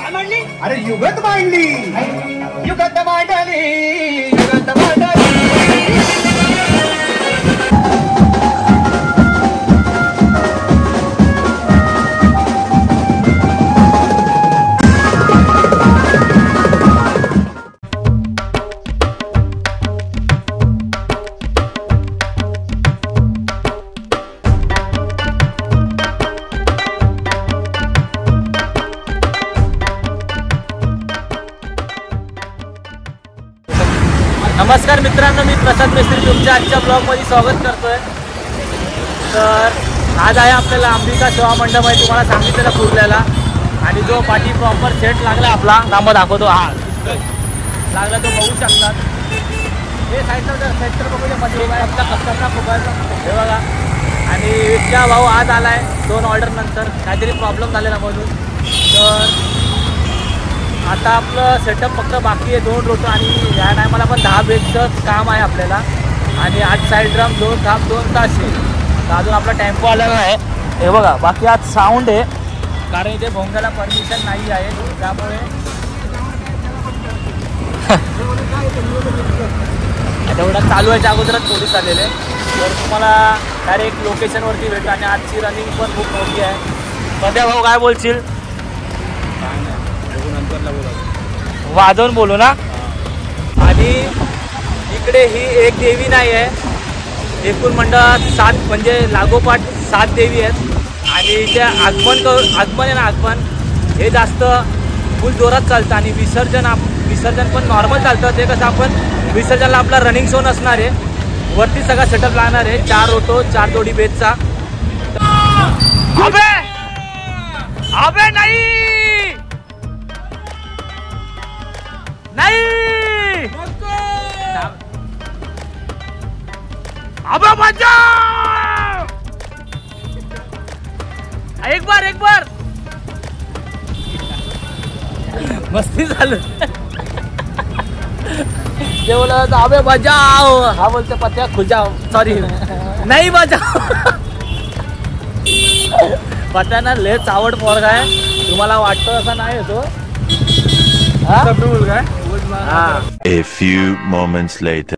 अरे युगत मांडली, युगत मांडली, युगत मांडली. नमस्कार मित्रांनो, मी प्रसाद मिस्त्री तुमच्या आजच्या ब्लॉगमध्ये स्वागत करतोय. तर आज आहे आपल्याला अंबिका सेवा मंडप आहे, तुम्हाला सांगितलेला कुर्ल्याला. आणि जो पाठी प्रॉपर सेट लागला आपला नामं दाखवतो, हा लागला तो बघू शकतात. हे साईडला जर सेक्टर बघूया मध्ये आपला कस्टमरला फुगायचा हे बघा. आणि विद्या भाऊ आज आला आहे 2 ऑर्डर नंतर, काहीतरी प्रॉब्लेम झालेला म्हणून. तर आता आपलं सेटअप फक्त बाकी आहे 2 रोटो आणि या टायमाला पण 10 बेडचं काम आहे आपल्याला. आणि आज साईड ड्रम 2 थाप 2 तास आहे. तर अजून आपला टेम्पो आलेला आहे हे बघा. बाकी आज साऊंड आहे कारण इथे भोंगाला परमिशन नाही आहे, त्यामुळे तेवढा चालू व्हायच्या अगोदरच पोलीस आलेले. तर तुम्हाला डायरेक्ट लोकेशनवरती भेटू. आणि आजची रनिंग पण खूप मोठी आहे. सध्या भाऊ काय बोलशील? वाजवून बोलू ना. आणि इकडे ही एक देवी नाही आहे, एकूण मंडळात 7 म्हणजे लागोपाठ 7 देवी आहेत. आणि इथे आगमन आहे ना, आगमन हे जास्त फुल जोरात चालतं. आणि विसर्जन पण नॉर्मल चालतं. ते कसं आपण विसर्जनला आपला रनिंग शो नसणार आहे, वरती सगळा सेटअप लागणार आहे. 4 रोटो 4 जोडी बेसचा. अबे नाही नहीं अबे बचा. एक बार मस्ती झालं. ते बोलत अबे बजाओ, हा बोलते पत्या खुजाओ, सॉरी नाही बजाओ. पत्याना लय चावड पोरगा आहे, तुम्हाला वाटतं असं नाही तो. A few moments later.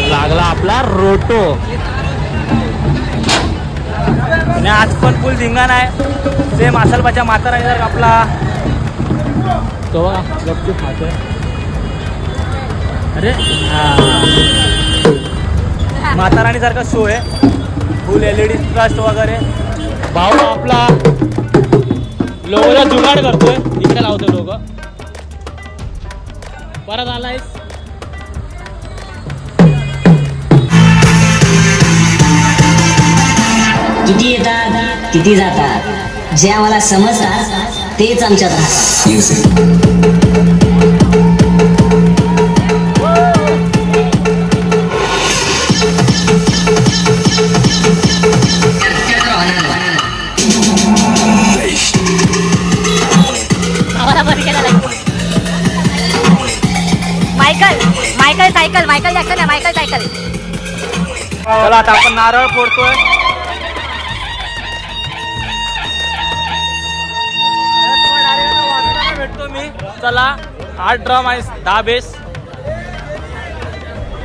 लागला आपला रोटो. आणि आज पण फुल धिंगाणा आहे. सेम आसलबाच्या म्हातारा जर आपला तो गपचूप खातोय. अरे म्हाताराणी सारखा शो आहे, फुल LED ट्रस्ट वगैरे. भाऊ आपला लोगोला जुगाड करतोय, इकडे लावतो लोक. परत आलायस किती येतात किती जातात, जे आम्हाला समजतात तेच आमच्यात राहतात. मायकल जॅक्सन आहे, मायकल सायकल. चला आता आपण नारळ फोडतोय. भेटतो मी. चला 8 ड्रम आहे, 10 बेस.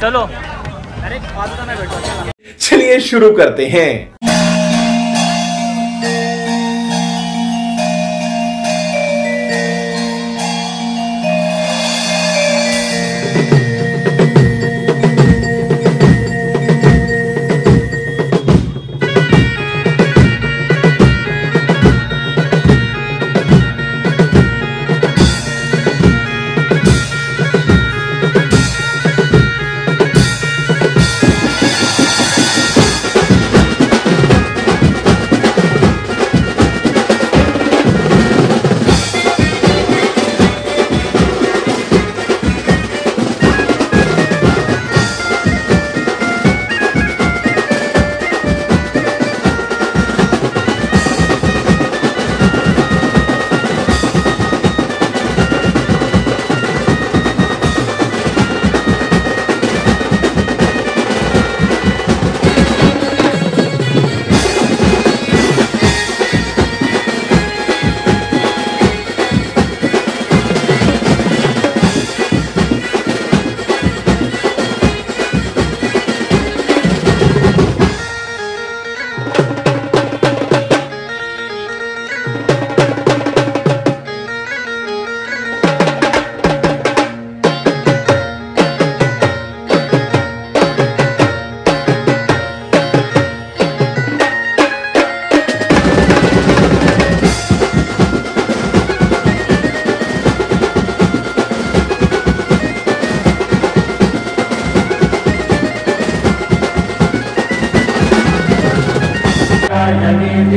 चलो डायरेक्ट वाजताना भेटतो. चलिए शुरू करते हैं.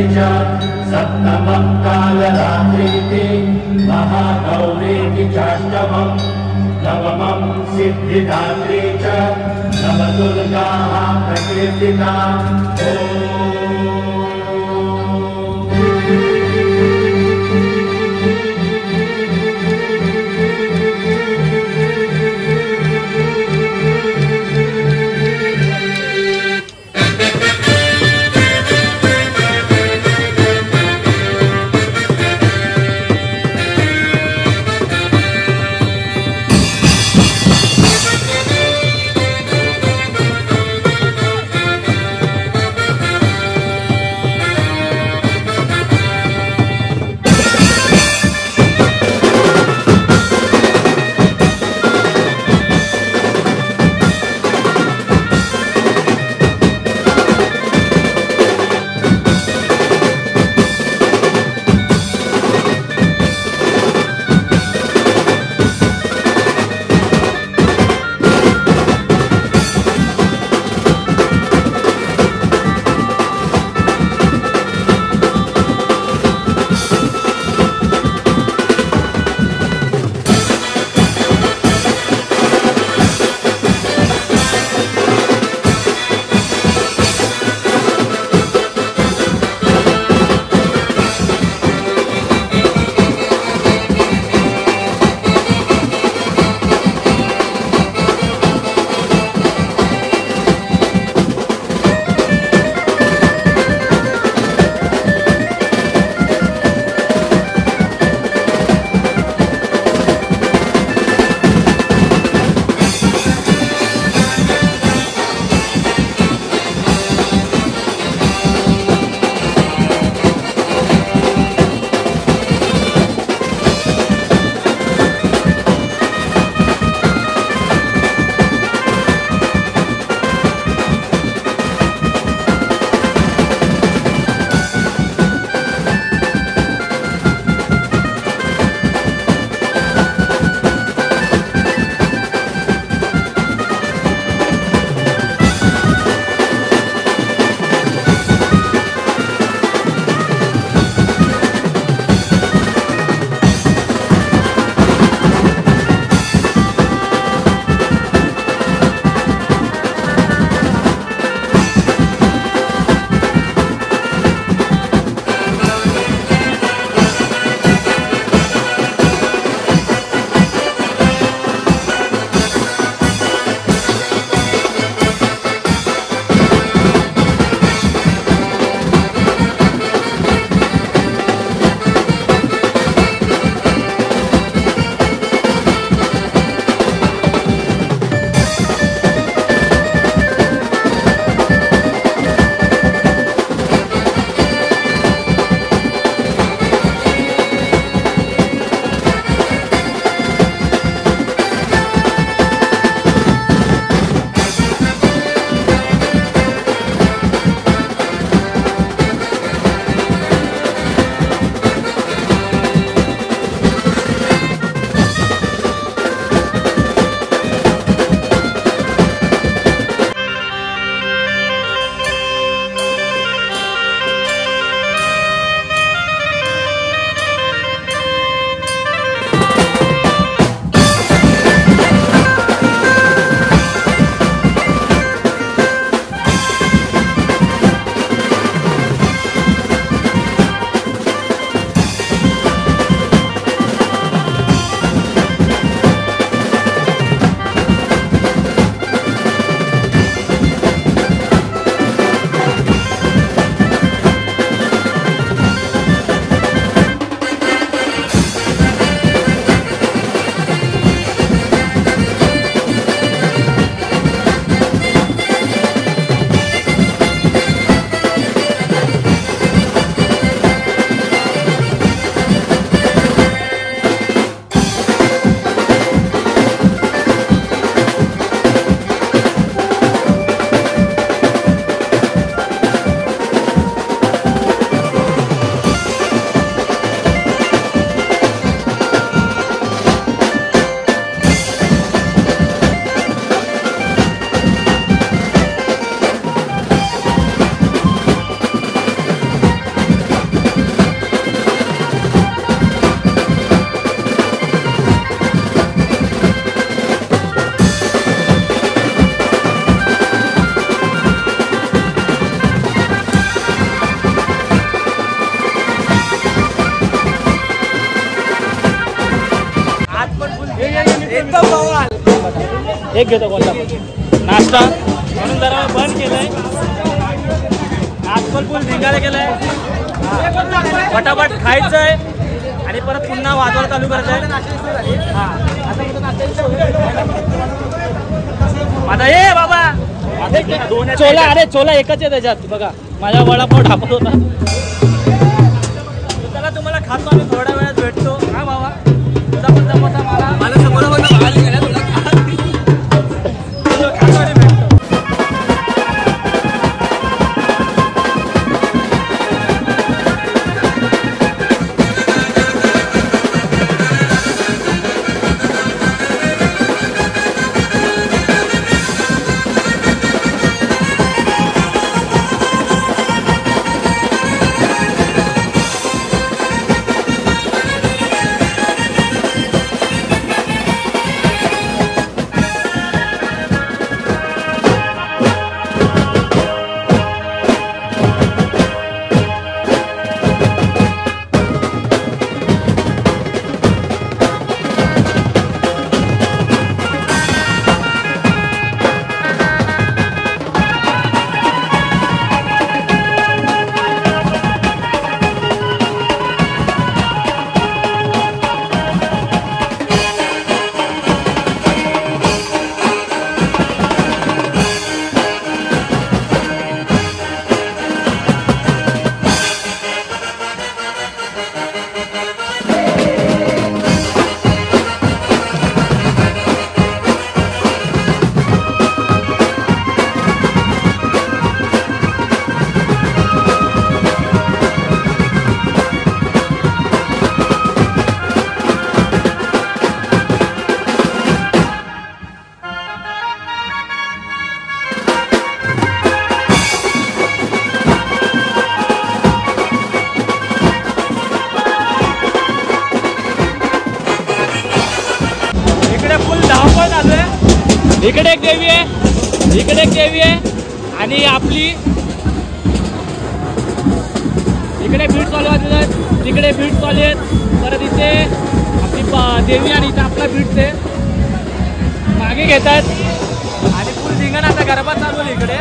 सप्तमं कालरात्रीति महागौरीति चाष्टमं नवमं सिद्धिदात्री च नवदुर्गाः प्रकीर्तिता। एक घेतो कोल्हापूर नाश्ता म्हणून जरा बंद केलंय. आजकाल फुल धिंगाणे केलंय. फटाफट खायचंय आणि परत पुन्हा वाजवायला चालू करायचंय. माझा ये बाबा चोला. अरे चोला एकच आहे त्याच्यात बघा. माझा वडापाव ढापत होता. चला तुम्हाला खातो आणि थोड्या वेळात भेटतो. हा बाबा तुझा पण जमता मला समोर खातो आणि भेटतो. इकडे एक देवी आहे, इकडे एक देवी आहे आणि आपली इकडे बीट्स वाले आहेत, तिकडे बीट्स वाले आहेत. परत इथे आपली देवी आणि इथे आपला बीट्स आहे. मागे घेत आहेत आणि फुल धिंगाणा आता गरबा चालू आहे इकडे.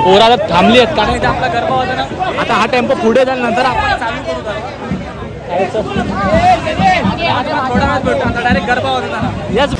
पोरा थांबली आहेत कारण इथे आपला गरबा होता ना. आता हा टेम्पो पुढे जाईल नंतर आपण चालू करू गरबा. थोडा वेळ भेटतो आता डायरेक्ट गरबा होता ना. यस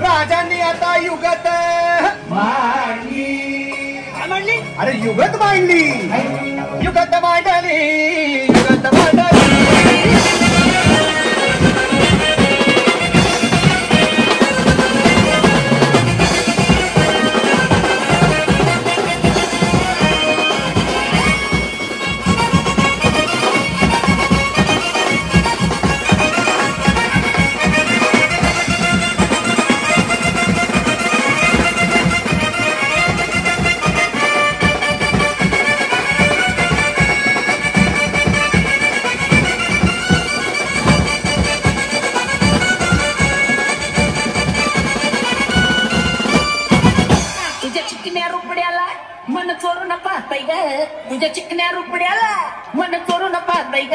राजांनी आता युगत मांडली. अरे युगत मांडली, युगत मांडली, युगत मांडली. मन चोरून पाहताय ग, तुझ्या चिकन्या रुपड्याला मन चोरून पाहताय ग.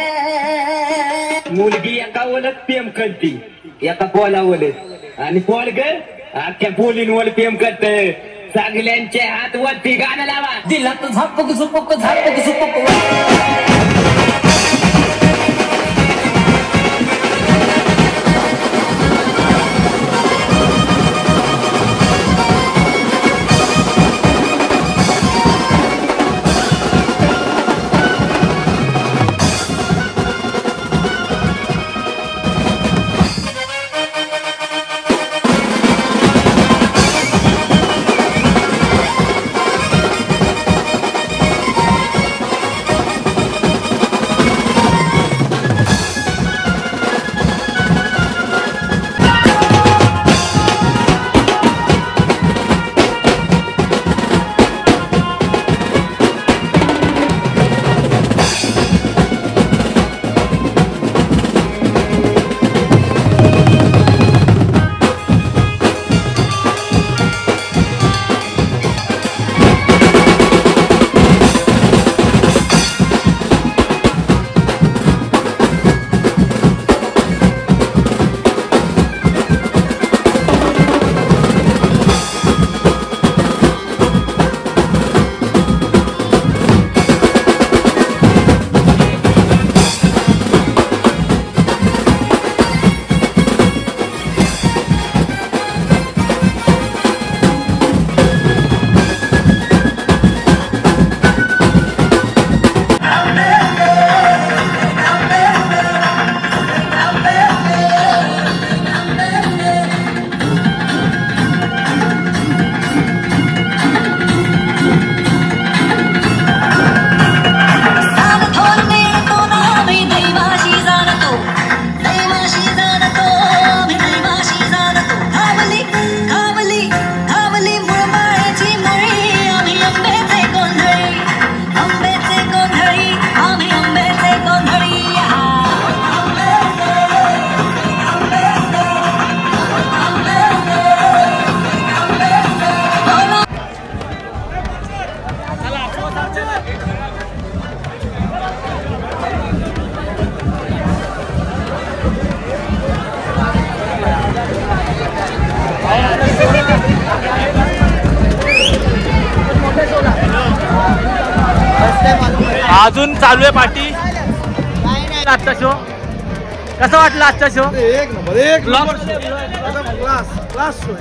मुलगी एका ओलत प्रेम करती, एका पोला ओलत आणि पोल ग अख्ख्या पोलींवर प्रेम करत. सगळ्यांचे हात वरती गाणं लावा. दिला तू झापक झुपक झापक झुपक. अजून चालू आहे पार्टी. आजचा शो कसा वाटला? आजचा शो एक नंबर, एक ब्लॉग क्लास शो,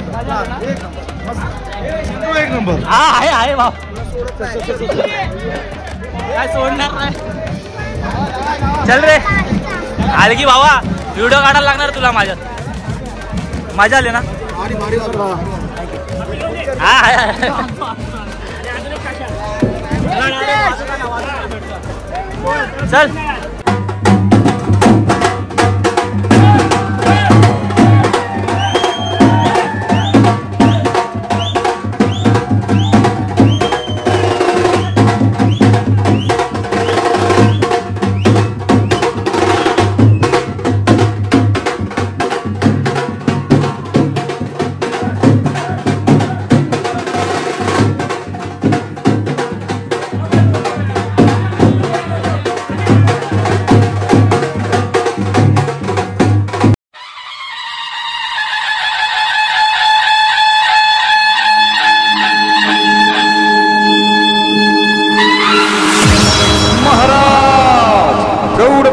एक नंबर. हा आहे भाऊ, काय सोडणार नाही. चल रे आलगी भावा, व्हिडिओ काढायला लागणार तुला माझ्यात. मजा आली ना? हा आहे. चल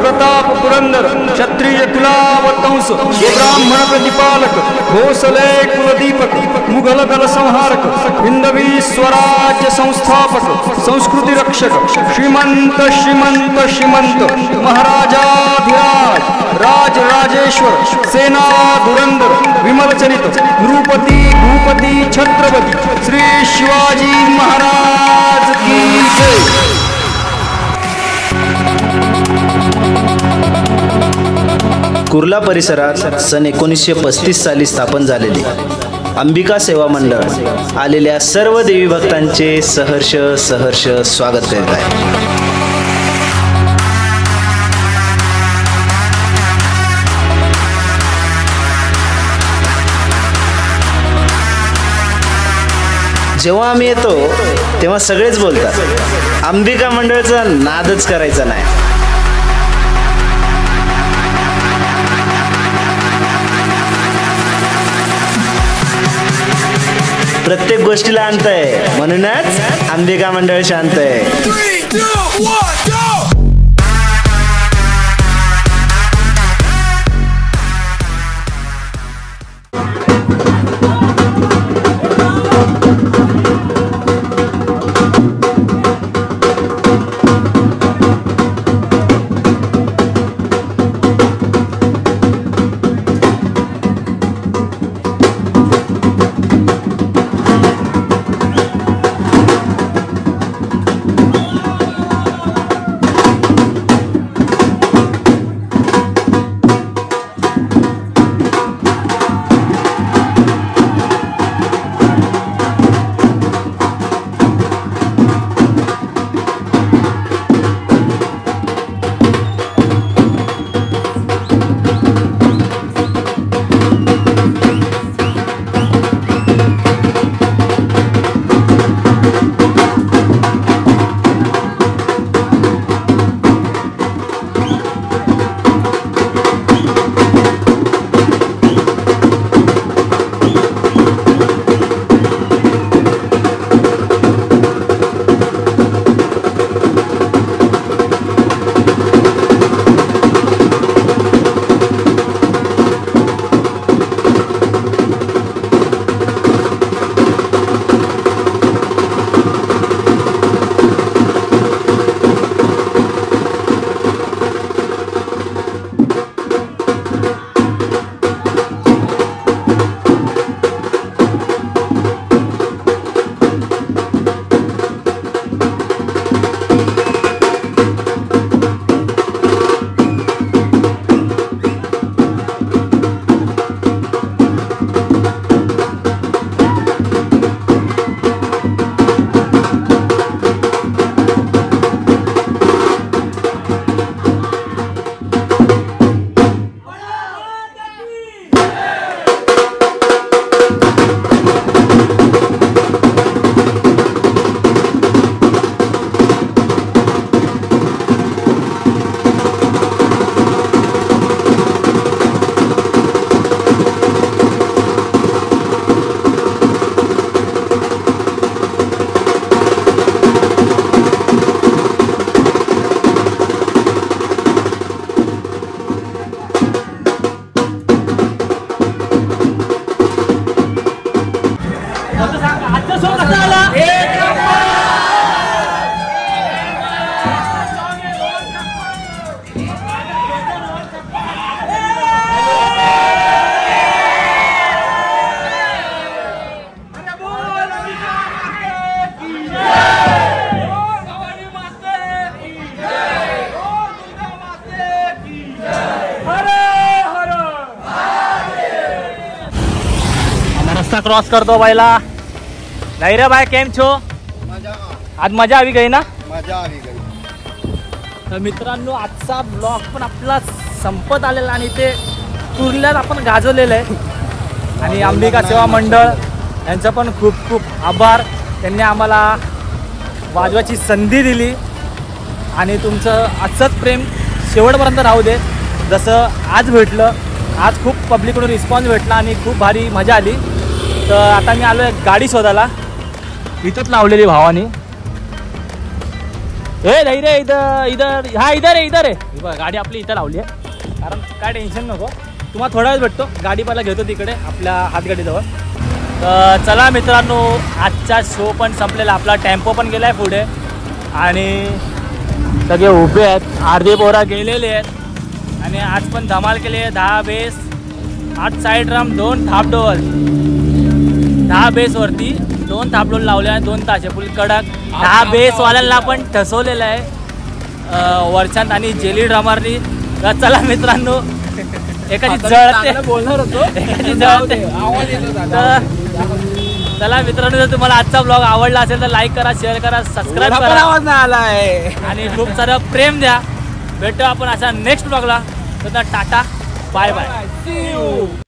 प्रताप पुरंदर क्षत्रिय कुलावतंस कंस ये ब्राह्मण प्रतिपालक भोसले कुलदीपक मुघल दल संहारक हिंदवी स्वराज्य संस्थापक संस्कृती रक्षक श्रीमंत श्रीमंत श्रीमंत महाराजाधिराज राज राजेश्वर सेना धुरंधर विमल चरित नृपती भूपती छत्रपती श्री शिवाजी महाराज की जय। कुर्ला परिसरात सन 1935 साली स्थापन झालेले अंबिका सेवा मंडळ आलेल्या सर्व देवी भक्तांचे सहर्ष सहर्ष स्वागत करीत आहे। जेव्हा आम्ही येतो तेव्हा सगळेच बोलतात अंबिका मंडळाचा नादच करायचा नाही। प्रत्येक गोष्टीला अंत आहे म्हणूनच अंबिका मंडळ शांत आहे। रस्ता क्रॉस करतो पहिला। नाही रे भाई केम छो? आज मजा आवी गई ना? मजा आवी गई। तर मित्रांनो आजचा ब्लॉग पण आपला संपत आलेला आणि ते कुर्ल्यात आपण गाजवलेलं आहे आणि अंबिका सेवा मंडळ यांचं पण खूप खूप आभार। त्यांनी आम्हाला वाजवायची संधी दिली आणि तुमचं असंच प्रेम शेवटपर्यंत राहू दे। जसं आज भेटलं, आज खूप पब्लिककडून रिस्पॉन्स भेटला आणि खूप भारी मजा आली। तर आता मी आलो आहे गाडी शोधायला, इथंच लावलेली भावानी। ए नाही रे इधर इधर, हा इधर आहे इधर आहे, गाडी आपली इथं लावली आहे। कारण काय टेन्शन नको, तुम्हाला थोडा वेळ भेटतो, गाडी पहिला घेतो तिकडे आपल्या हातगाडीजवळ. तर चला मित्रांनो, आजचा शो पण संपलेला, आपला टेम्पो पण गेला आहे पुढे आणि सगळे उभे आहेत, अर्धे पोरा गेलेले आहेत आणि आज पण धमाल केली आहे. 10 बेस, 8 साईड ड्रम, 2 थापडोल, 10 बेसवरती 2 थापडोल लावले आहे, 2 ताशे फुल कडक. 10 बेसवाल्यांना पण ठसवलेलं आहे वर्षांत आणि जेली ड्रमरनी. तर चला मित्रांनो, एखादी जळते बोलणार होतो, एखादी जळते. तर चला मित्रांनो, जर तुम्हाला आजचा ब्लॉग आवडला असेल तर लाईक करा, शेअर करा, सबस्क्राईब करा, आवाज नाही आलाय आणि खूप सारं प्रेम द्या. भेटू आपण अशा नेक्स्ट ब्लॉगला. तर टाटा, बाय बाय.